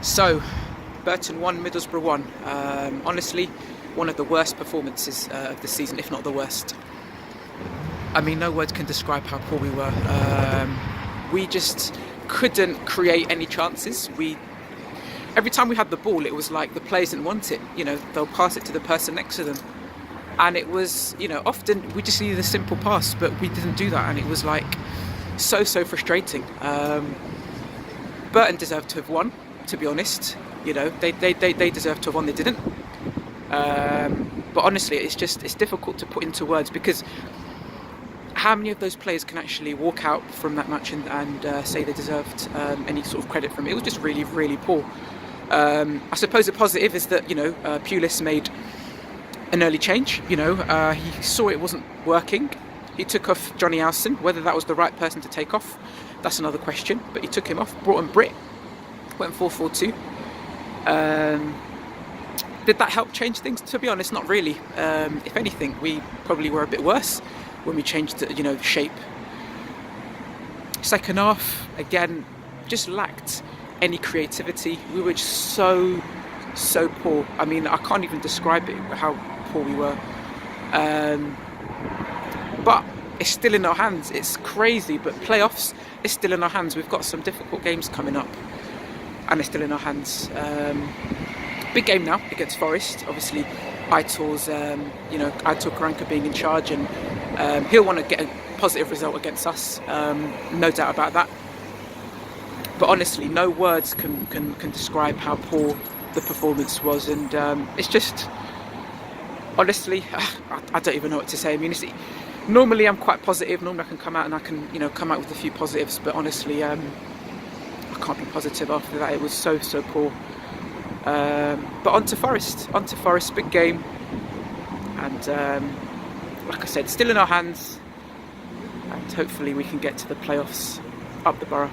So, Burton 1, Middlesbrough 1. Honestly, one of the worst performances of the season, if not the worst. I mean, no words can describe how poor we were. We just couldn't create any chances. Every time we had the ball, it was like the players didn't want it. You know, they'll pass it to the person next to them. And it was, often we just needed a simple pass, but we didn't do that. And it was like so frustrating. Burton deserved to have won, to be honest. They deserved to have won, they didn't. But honestly, it's difficult to put into words, because how many of those players can actually walk out from that match and say they deserved any sort of credit from it? It was just really, really poor. I suppose the positive is that, Pulis made an early change. He saw it wasn't working. He took off Johnny Alson. Whether that was the right person to take off, that's another question. But he took him off, brought on Britt, went 4-4-2. Did that help change things? To be honest, not really. If anything, we probably were a bit worse when we changed the shape. Second half, again, just lacked any creativity. We were just so poor. I mean, I can't even describe it, how poor we were. But it's still in our hands. It's crazy, but playoffs is still in our hands. We've got some difficult games coming up, and it's still in our hands. Big game now against Forest. Obviously, Aitor's, Aitor Karanka being in charge, and he'll want to get a positive result against us. No doubt about that. But honestly, no words can describe how poor the performance was, and it's just, honestly, I don't even know what to say. I mean, normally I'm quite positive. Normally I can come out and I can, come out with a few positives. But honestly, I can't be positive after that. It was so poor. But on to Forest, big game, and like I said, still in our hands, and hopefully we can get to the playoffs up the Borough.